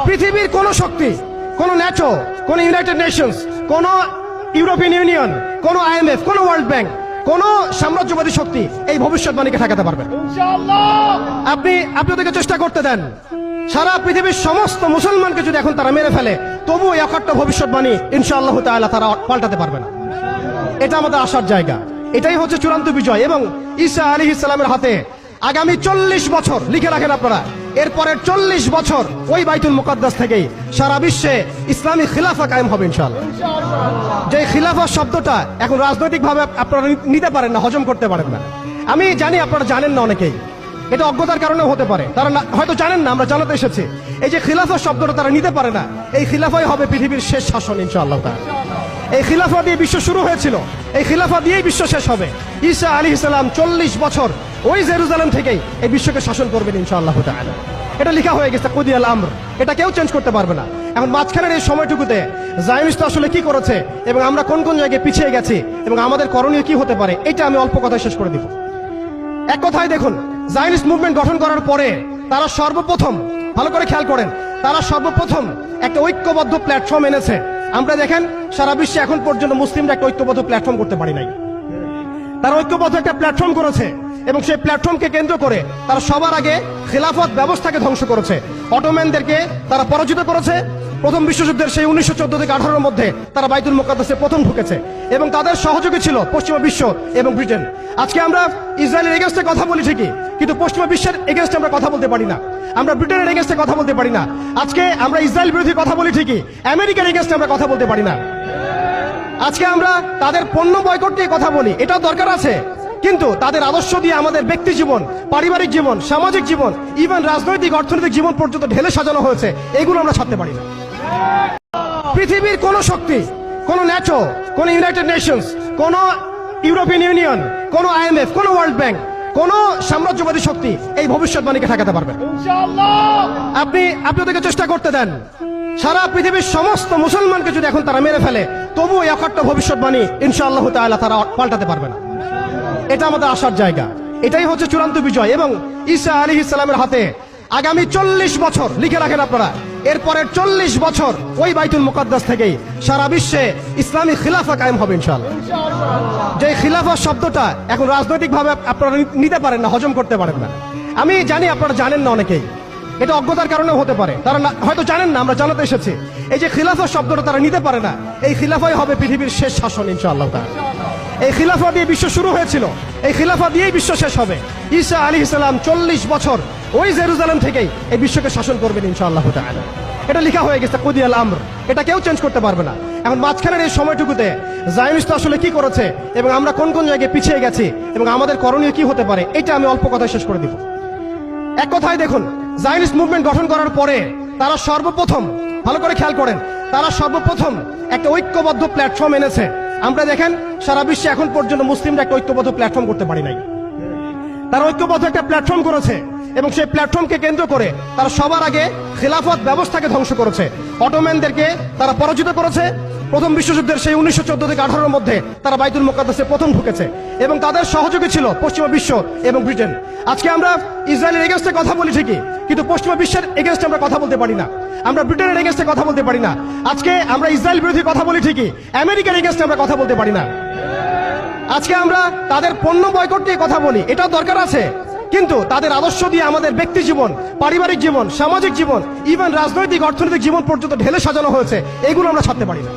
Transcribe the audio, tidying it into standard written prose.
পৃথিবীর কোন শক্তি, কোন ন্যাটো, কোন ইউনাইটেড নেশনস, কোন ইউরোপিয়ান ইউনিয়ন, কোন IMF, কোন ওয়ার্ল্ড ব্যাংক, কোন সাম্রাজ্যবাদী শক্তি এই ভবিষ্যৎবাণীকে ঠেকাতে পারবে না। আপনি ওদেরকে চেষ্টা করতে দেন। সারা পৃথিবীর সমস্ত মুসলমানকে যদি এখন তারা মেরে ফেলে, তবু এই অকাট্য ভবিষ্যৎবাণী ইনশাআল্লাহ তাআলা তারা পাল্টাতে পারবে না। এটা আমাদের আশার জায়গা। এটাই হচ্ছে চূড়ান্ত বিজয়। এবং ঈসা আলাইহিস সালামের হাতে আগামী 40 বছর লিখে রাখেন আপনারা, এরপরের 40 বছর ওই বাইতুল মুকাদ্দাস থেকেই সারা বিশ্বে ইসলামী খিলাফা কায়েম হবে ইনশাআল্লাহ। যে খিলাফা শব্দটা এখন রাজনৈতিকভাবে আপনারা নিতে পারেন না, হজম করতে পারেন না। আমি জানি আপনারা জানেন না, অনেকেই এটা অজ্ঞতার কারণে হতে পারে, তারা হয়তো জানেন না, আমরা জানাতে এসেছি। এই যে খিলাফা শব্দটা তারা নিতে পারে না, এই খিলাফাই হবে পৃথিবীর শেষ শাসন ইনশাআল্লাহ তাআলা। এই খিলাফা দিয়ে বিশ্ব শুরু হয়েছিল, এই খিলাফা দিয়েই বিশ্ব শেষ হবে। ঈসা আলাইহিস সালাম 40 বছর ওই জেরুজালেম থেকেই এই বিশ্বকে শাসন করবেন ইনশাআল্লাহ তাআলা। এটা লেখা হয়ে গেছে কুদিয়াল আমর, এটা কেউ চেঞ্জ করতে পারবে না। এখন মাঝখানের এই সময়টুকুতে জায়নিস্ট আসলে কি করেছে এবং আমরা কোন কোন জায়গায় পিছিয়ে গেছি এবং আমাদের করণীয় কি হতে পারে, এটা আমি অল্প কথায় শেষ করে দিব। এক কথায় দেখুন, জায়নিস্ট মুভমেন্ট গঠন করার পরে তারা সর্বপ্রথম, ভালো করে খেয়াল করেন, তারা সর্বপ্রথম একটা ঐক্যবদ্ধ প্ল্যাটফর্ম এনেছে। আমরা দেখেন সারা বিশ্বে এখন পর্যন্ত মুসলিমরা একটা ঐক্যবদ্ধ প্ল্যাটফর্ম করতে পারি নাই। তারা ঐক্যবদ্ধ একটা প্ল্যাটফর্ম করেছে এবং সেই প্ল্যাটফর্মকে কেন্দ্র করে তারা সবার আগে খিলাফত ব্যবস্থাকে ধ্বংস করেছে। অটোম্যানদেরকে তারা পরাজিত করেছে। প্রথম বিশ্বযুদ্ধের সেই 1914 থেকে 18-এর মধ্যে তারা বাইতুল মুকাদ্দাসে প্রথম ঢুকেছে এবং তাদের সহযোগী ছিল পশ্চিমা বিশ্ব এবং ব্রিটেন। আজকে আমরা ইসরায়েলের এগেইনস্টে কথা বলি ঠিকই, কিন্তু পশ্চিমা বিশ্বের এগেইনস্টে আমরা কথা বলতে পারি না। আমরা ব্রিটেনের এগেইনস্টে কথা বলতে পারি না। আজকে আমরা ইসরায়েল বিরোধী কথা বলি ঠিকই, আমেরিকার এগেইনস্টে আমরা কথা বলতে পারি না। আজকে আমরা তাদের পণ্য বয়কট নিয়ে কথা বলি, এটাও দরকার আছে, কিন্তু তাদের আদর্শ দিয়ে আমাদের ব্যক্তি জীবন, পারিবারিক জীবন, সামাজিক জীবন, ইভেন রাজনৈতিক অর্থনৈতিক জীবন পর্যন্ত ঢেলে সাজানো হয়েছে, এগুলো আমরা ছাড়তে পারি না। পৃথিবীর কোন শক্তি, কোন ন্যাটো, কোন ইউনাইটেড নেশনস, কোন ইউরোপিয়ান ইউনিয়ন, কোন IMF, কোন ওয়ার্ল্ড ব্যাংক, কোন সাম্রাজ্যবাদী শক্তি এই ভবিষ্যৎবাণীকে ঠেকাতে পারবে না। আপনি ওদেরকে চেষ্টা করতে দেন। সারা পৃথিবীর সমস্ত মুসলমানকে যদি এখন তারা মেরে ফেলে, তবু এই অকাট্য ভবিষ্যৎবাণী ইনশাআল্লাহ তাআলা তারা পাল্টাতে পারবে না। এটা আমাদের আশার জায়গা। এটাই হচ্ছে চূড়ান্ত বিজয়। এবং ঈসা আলাইহিস সালামের হাতে আগামী 40 বছর লিখে রাখেন আপনারা, এরপরের 40 বছর ওই বাইতুল মুকাদ্দাস থেকেই সারা বিশ্বে ইসলামী খিলাফা কায়েম হবে ইনশাআল্লাহ। যে খিলাফা শব্দটা এখন রাজনৈতিকভাবে আপনারা নিতে পারেন না, হজম করতে পারেন না। আমি জানি আপনারা জানেন না, অনেকেই এটা অজ্ঞতার কারণে হতে পারে, তারা হয়তো জানেন না, আমরা জানাতে এসেছি। এই যে খিলাফা শব্দটা তারা নিতে পারে না, এই খিলাফাই হবে পৃথিবীর শেষ শাসন ইনশাআল্লাহ তাআলা। এই খিলাফা দিয়ে বিশ্ব শুরু হয়েছিল, এই খিলাফা দিয়েই বিশ্ব শেষ হবে। ঈসা আলাইহিস সালাম 40 বছর ওই জেরুজালেম থেকেই এই বিশ্বকে শাসন করবেন ইনশাআল্লাহ তাআলা। এটা লেখা হয়ে গেছে কুদিয়াল আমর, এটা কেউ চেঞ্জ করতে পারবে না। এখন মাঝখানের এই সময়টুকুতে জায়নিস্ট আসলে কি করেছে এবং আমরা কোন কোন জায়গায় পিছিয়ে গেছি এবং আমাদের করণীয় কি হতে পারে, এটা আমি অল্প কথায় শেষ করে দিব। এক কথায় দেখুন, জায়নিস্ট মুভমেন্ট গঠন করার পরে তারা সর্বপ্রথম, ভালো করে খেয়াল করেন, তারা সর্বপ্রথম একটা ঐক্যবদ্ধ প্ল্যাটফর্ম এনেছে। আমরা দেখেন সারা বিশ্বে এখন পর্যন্ত মুসলিমরা একটা ঐক্যবদ্ধ প্ল্যাটফর্ম করতে পারি নাই। তারা ঐক্যবদ্ধ একটা প্ল্যাটফর্ম করেছে এবং সেই প্ল্যাটফর্মকে কেন্দ্র করে তারা সবার আগে খিলাফত ব্যবস্থাকে ধ্বংস করেছে। অটোম্যানদেরকে তারা পরাজিত করেছে। প্রথম বিশ্বযুদ্ধের সেই 1914 থেকে 18-এর মধ্যে তারা বাইতুল মুকাদ্দাসে প্রথম ঢুকেছে এবং তাদের সহযোগী ছিল পশ্চিমা বিশ্ব এবং ব্রিটেন। আজকে আমরা ইসরায়েলের এগেইনস্টে কথা বলি ঠিকই, কিন্তু পশ্চিমা বিশ্বের এগেইনস্টে আমরা কথা বলতে পারি না। আমরা ব্রিটেনের এগেইনস্টে কথা বলতে পারি না। আজকে আমরা ইসরায়েল বিরোধী কথা বলি ঠিকই, আমেরিকার এগেইনস্টে আমরা কথা বলতে পারি না। আজকে আমরা তাদের পণ্য বয়কট নিয়ে কথা বলি, এটাও দরকার আছে, কিন্তু তাদের আদর্শ দিয়ে আমাদের ব্যক্তি জীবন, পারিবারিক জীবন, সামাজিক জীবন, ইভেন রাজনৈতিক অর্থনৈতিক জীবন পর্যন্ত ঢেলে সাজানো হয়েছে, এগুলো আমরা ছাড়তে পারি না।